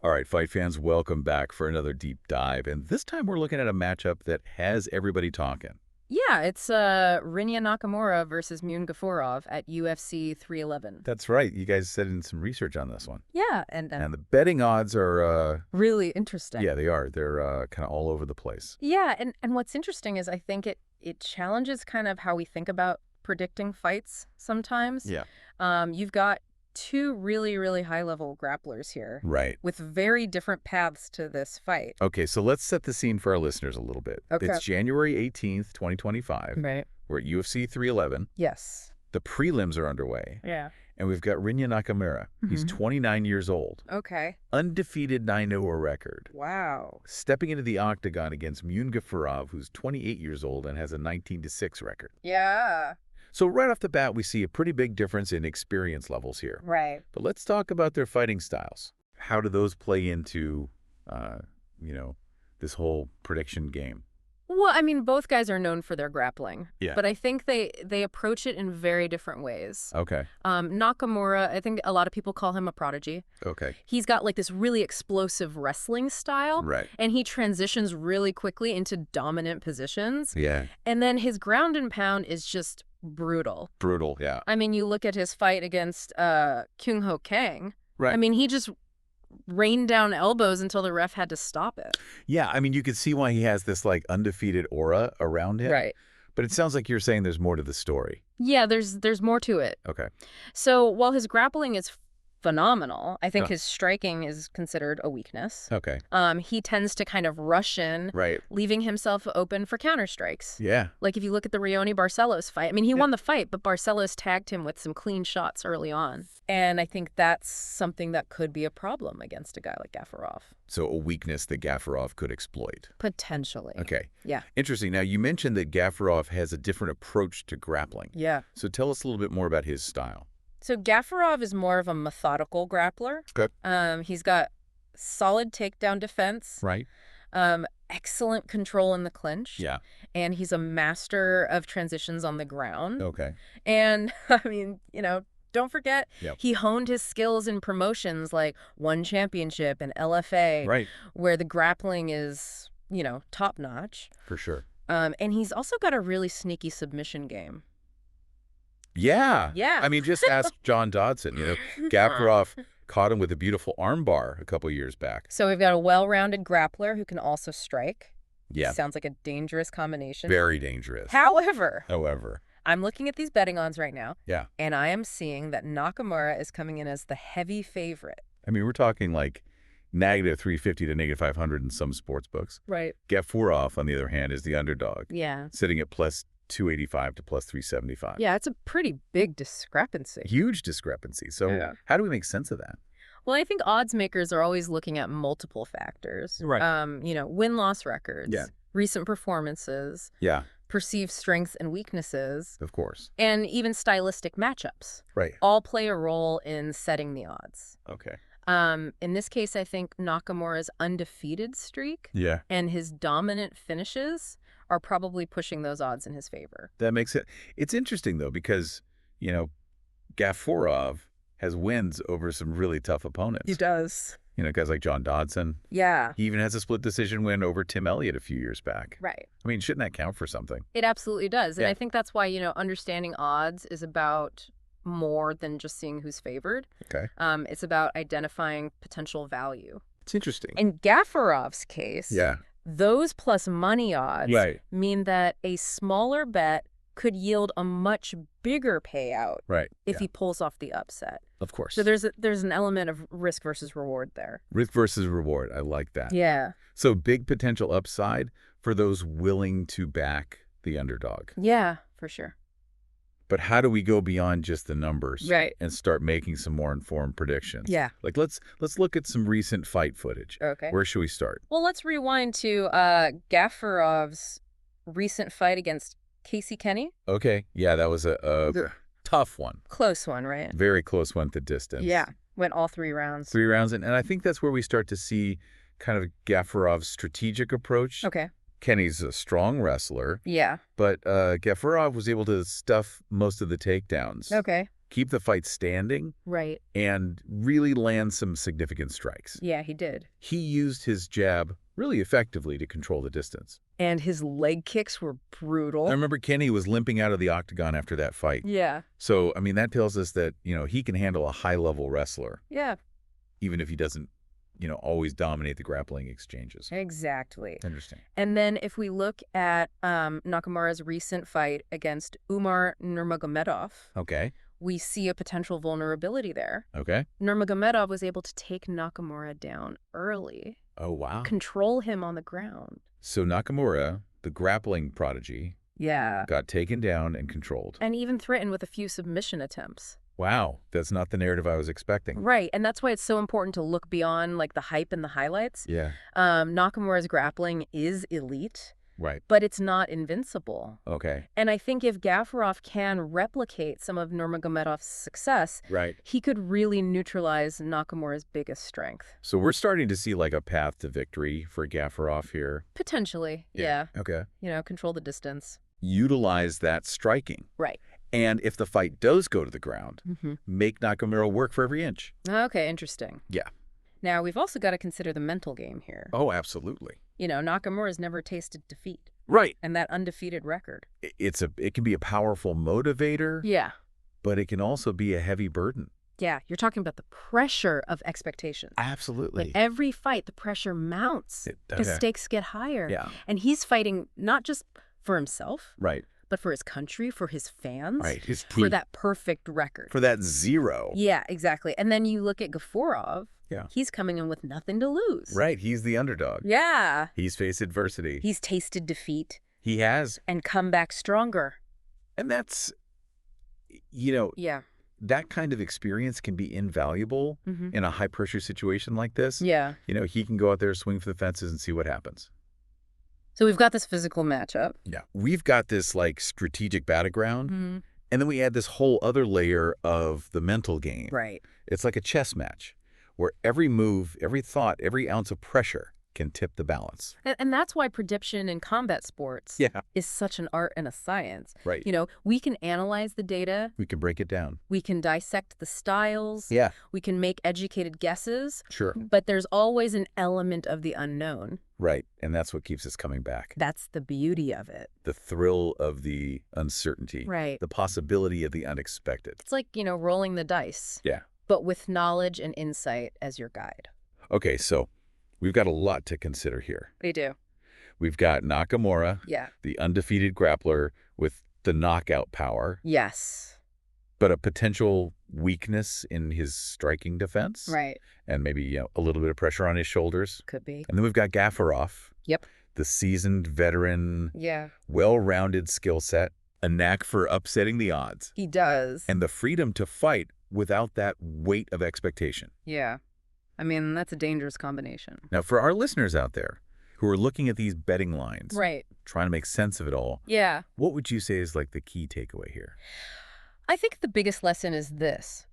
All right, fight fans, welcome back for another deep dive. And this time we're looking at a matchup that has everybody talking. Yeah, it's Rinya Nakamura versus Muin Gafurov at UFC 311. That's right. You guys set in some research on this one. Yeah, and And the betting odds are, really interesting. yeah, they are. They're kind of all over the place. Yeah, and what's interesting is I think it challenges kind of how we think about predicting fights sometimes. Yeah. You've got two really, really high-level grapplers here. Right. With very different paths to this fight. Okay, so let's set the scene for our listeners a little bit. Okay. It's January 18th, 2025. Right. We're at UFC 311. Yes. The prelims are underway. Yeah. And we've got Rinya Nakamura. He's 29 years old. Okay. Undefeated 9-0 record. Wow. Stepping into the octagon against Muin Gafurov, who's 28 years old and has a 19-6 record. Yeah. So right off the bat, we see a pretty big difference in experience levels here. Right. But let's talk about their fighting styles. How do those play into, this whole prediction game? Well, I mean, both guys are known for their grappling. Yeah. But I think they approach it in very different ways. Okay. Nakamura, I think a lot of people call him a prodigy. Okay. He's got like this really explosive wrestling style. Right. And he transitions really quickly into dominant positions. Yeah. And then his ground and pound is just brutal. Brutal, yeah. I mean, you look at his fight against Kyung Ho Kang. Right. I mean, he just rained down elbows until the ref had to stop it. Yeah, I mean, you could see why he has this, like, undefeated aura around him. Right. But it sounds like you're saying there's more to the story. Yeah, there's more to it. Okay. So while his grappling is phenomenal, I think his striking is considered a weakness. Okay. He tends to kind of rush in, Right. leaving himself open for counter strikes. Yeah. Like if you look at the Rioni-Barcelos fight, I mean, he won the fight, but Barcelos tagged him with some clean shots early on. And I think that's something that could be a problem against a guy like Gafurov. So a weakness that Gafurov could exploit. Potentially. Okay. Yeah. Interesting. Now, you mentioned that Gafurov has a different approach to grappling. Yeah. So tell us a little bit more about his style. So Gafurov is more of a methodical grappler. Okay. He's got solid takedown defense. Right. Excellent control in the clinch. Yeah. And he's a master of transitions on the ground. Okay. And, I mean, don't forget, Yep. he honed his skills in promotions like One Championship and LFA, Right. where the grappling is, top-notch. For sure. And he's also got a really sneaky submission game. Yeah. Yeah. I mean, just ask John Dodson. Gafurov caught him with a beautiful armbar a couple years back. So we've got a well-rounded grappler who can also strike. Yeah. Sounds like a dangerous combination. Very dangerous. However, I'm looking at these betting odds right now. Yeah. And I am seeing that Nakamura is coming in as the heavy favorite. I mean, we're talking like -350 to -500 in some sports books. Right. Gafurov, on the other hand, is the underdog, Yeah. sitting at +285 to +375. Yeah, it's a pretty big discrepancy. Huge discrepancy. So how do we make sense of that? Well, I think odds makers are always looking at multiple factors. Right. Win-loss records. Yeah. Recent performances. Yeah, Perceived strengths and weaknesses. of course. And even stylistic matchups. Right. All play a role in setting the odds. Okay. In this case, I think Nakamura's undefeated streak Yeah. and his dominant finishes are probably pushing those odds in his favor. That makes it. It's interesting, though, because, Gafurov has wins over some really tough opponents. He does. Guys like John Dodson. Yeah. He even has a split decision win over Tim Elliott a few years back. Right. I mean, shouldn't that count for something? It absolutely does. And Yeah. I think that's why, understanding odds is about more than just seeing who's favored. Okay. It's about identifying potential value. It's interesting. In Gafurov's case, Yeah. those plus money odds Right. mean that a smaller bet could yield a much bigger payout Right. if he pulls off the upset. Of course. So there's an element of risk versus reward there. Risk versus reward. I like that. Yeah. So big potential upside for those willing to back the underdog. Yeah, for sure. But how do we go beyond just the numbers Right. and start making some more informed predictions? Yeah. Like let's look at some recent fight footage. Okay. Where should we start? Well, let's rewind to Gafurov's recent fight against Casey Kenny. Okay. Yeah, that was a tough one. Close one, right? Very close one to distance. Yeah. Went all 3 rounds. 3 rounds. And I think that's where we start to see kind of Gafurov's strategic approach. Okay. Kenny's a strong wrestler, Yeah. but Gafurov was able to stuff most of the takedowns. Okay. keep the fight standing, Right. and really land some significant strikes. Yeah, he did. He used his jab really effectively to control the distance. And his leg kicks were brutal. I remember Kenny was limping out of the octagon after that fight. Yeah. So, I mean, that tells us that, he can handle a high-level wrestler, Yeah. even if he doesn't, always dominate the grappling exchanges. Exactly. Interesting. And then if we look at Nakamura's recent fight against Umar Nurmagomedov, Okay. we see a potential vulnerability there. Okay. Nurmagomedov was able to take Nakamura down early, Oh, wow. control him on the ground. So Nakamura, the grappling prodigy, Yeah. got taken down and controlled. And even threatened with a few submission attempts. Wow. That's not the narrative I was expecting. Right. And that's why it's so important to look beyond like the hype and the highlights. Yeah. Nakamura's grappling is elite, Right. but it's not invincible. Okay. And I think if Gafurov can replicate some of Nurmagomedov's success, Right. he could really neutralize Nakamura's biggest strength. So we're starting to see like a path to victory for Gafurov here. Potentially, yeah. Okay. Control the distance. Utilize that striking. Right. And if the fight does go to the ground, Mm-hmm. make Nakamura work for every inch. Okay, interesting. Yeah. Now, we've also got to consider the mental game here. Oh, absolutely. Nakamura's never tasted defeat. Right. And that undefeated record. It can be a powerful motivator, Yeah. but it can also be a heavy burden. Yeah, you're talking about the pressure of expectations. Absolutely. Like every fight, the pressure mounts. The stakes get higher. Yeah. And he's fighting not just for himself, Right. but for his country, for his fans, Right. His for team. that perfect record. For that zero. Yeah, exactly. And then you look at Gafurov. Yeah. He's coming in with nothing to lose. Right. He's the underdog. Yeah. He's faced adversity. He's tasted defeat He has. and come back stronger. And that's, Yeah. that kind of experience can be invaluable Mm-hmm. in a high-pressure situation like this. Yeah. He can go out there, swing for the fences, and see what happens. So we've got this physical matchup. Yeah. We've got this, strategic battleground, Mm-hmm. and then we add this whole other layer of the mental game. Right. It's like a chess match where every move, every thought, every ounce of pressure can tip the balance. And that's why prediction in combat sports Yeah. is such an art and a science. Right. We can analyze the data. We can break it down. We can dissect the styles. Yeah. We can make educated guesses. Sure. But there's always an element of the unknown. Right. And that's what keeps us coming back. That's the beauty of it. The thrill of the uncertainty. Right. The possibility of the unexpected. It's like, rolling the dice. Yeah. But with knowledge and insight as your guide. Okay, so we've got a lot to consider here. We do. We've got Nakamura, Yeah. the undefeated grappler with the knockout power, Yes. but a potential weakness in his striking defense. Right. And maybe a little bit of pressure on his shoulders. Could be. And then we've got Gafurov. Yep. The seasoned veteran, Yeah. well-rounded skill set, a knack for upsetting the odds, He does. and the freedom to fight without that weight of expectation. Yeah. I mean, that's a dangerous combination. Now, for our listeners out there who are looking at these betting lines, Right. trying to make sense of it all, Yeah. what would you say is the key takeaway here? I think the biggest lesson is this.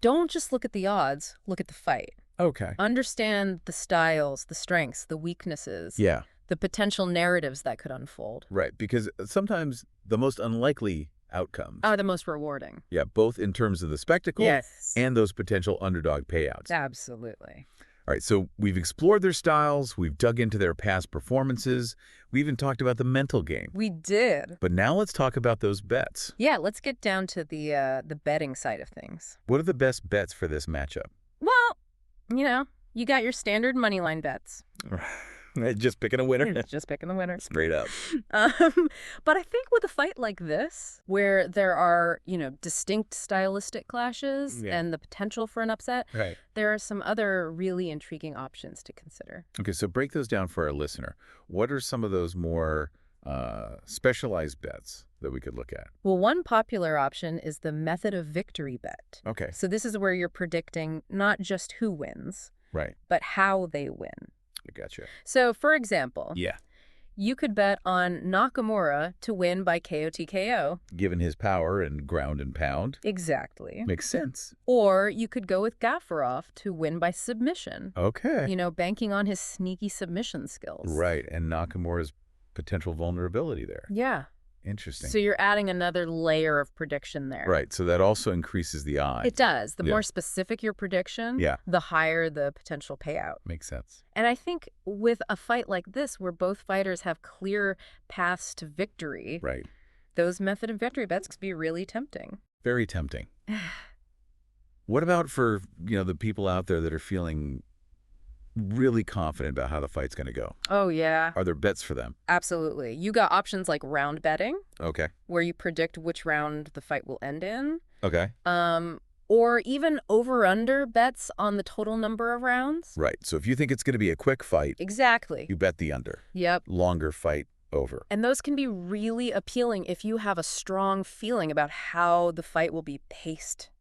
Don't just look at the odds, look at the fight. Okay. Understand the styles, the strengths, the weaknesses, Yeah, the potential narratives that could unfold right. Because sometimes the most unlikely outcomes, are the most rewarding. yeah, both in terms of the spectacle Yes. and those potential underdog payouts. Absolutely. All right, so we've explored their styles, we've dug into their past performances, we even talked about the mental game. We did. But now let's talk about those bets. Yeah, let's get down to the betting side of things. What are the best bets for this matchup? Well, you got your standard money line bets. Just picking a winner. Just picking the winner. Straight up. But I think with a fight like this, where there are, distinct stylistic clashes Yeah. and the potential for an upset, Right. there are some other really intriguing options to consider. Okay, so break those down for our listener. What are some of those more specialized bets that we could look at? Well, one popular option is the method of victory bet. Okay. So this is where you're predicting not just who wins, Right. but how they win. I gotcha. So, for example, Yeah. you could bet on Nakamura to win by KO. Given his power and ground and pound. Exactly. Makes sense. Or you could go with Gafurov to win by submission. Okay. Banking on his sneaky submission skills. Right, and Nakamura's potential vulnerability there. Yeah. Interesting. So you're adding another layer of prediction there. Right. So that also increases the eye. It does. The Yeah. more specific your prediction, Yeah. the higher the potential payout. Makes sense. And I think with a fight like this, where both fighters have clear paths to victory, Right. those method and victory bets could be really tempting. Very tempting. What about for, the people out there that are feeling really confident about how the fight's going to go? Oh, yeah. Are there bets for them? Absolutely. You got options like round betting, Okay. where you predict which round the fight will end in. Okay. Or even over-under bets on the total number of rounds. Right. So if you think it's going to be a quick fight, Exactly. you bet the under. Yep. Longer fight, over. And those can be really appealing if you have a strong feeling about how the fight will be paced.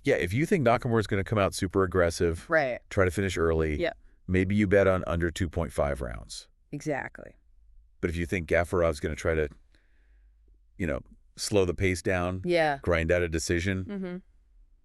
Yeah, if you think Nakamura's going to come out super aggressive, Right. try to finish early, Yeah. maybe you bet on under 2.5 rounds. Exactly. But if you think Gafurov's going to try to, slow the pace down, Yeah. grind out a decision, Mm-hmm.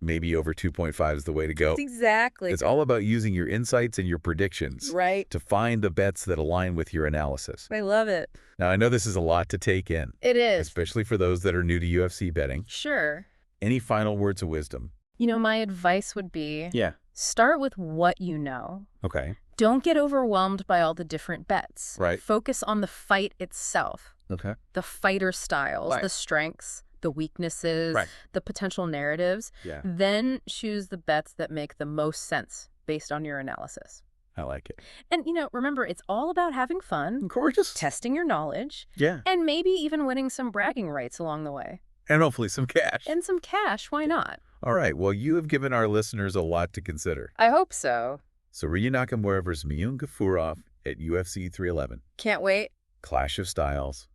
maybe over 2.5 is the way to go. Exactly. It's all about using your insights and your predictions Right. to find the bets that align with your analysis. I love it. Now, I know this is a lot to take in, It is. especially for those that are new to UFC betting. Sure. Any final words of wisdom? My advice would be Yeah. start with what you know. Okay. Don't get overwhelmed by all the different bets. Right. Focus on the fight itself, Okay. the fighter styles, Right. the strengths, the weaknesses, Right. the potential narratives. Yeah. Then choose the bets that make the most sense based on your analysis. I like it. And, remember, it's all about having fun, Gorgeous. testing your knowledge, Yeah. and maybe even winning some bragging rights along the way. And hopefully some cash. And some cash, why not? All right. Well, you have given our listeners a lot to consider. I hope so. So Rinya Nakamura versus Muin Gafurov at UFC 311. Can't wait. Clash of styles.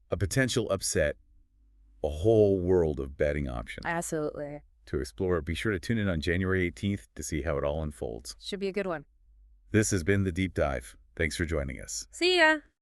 A potential upset. A whole world of betting options. Absolutely. To explore, be sure to tune in on January 18th to see how it all unfolds. Should be a good one. This has been The Deep Dive. Thanks for joining us. See ya.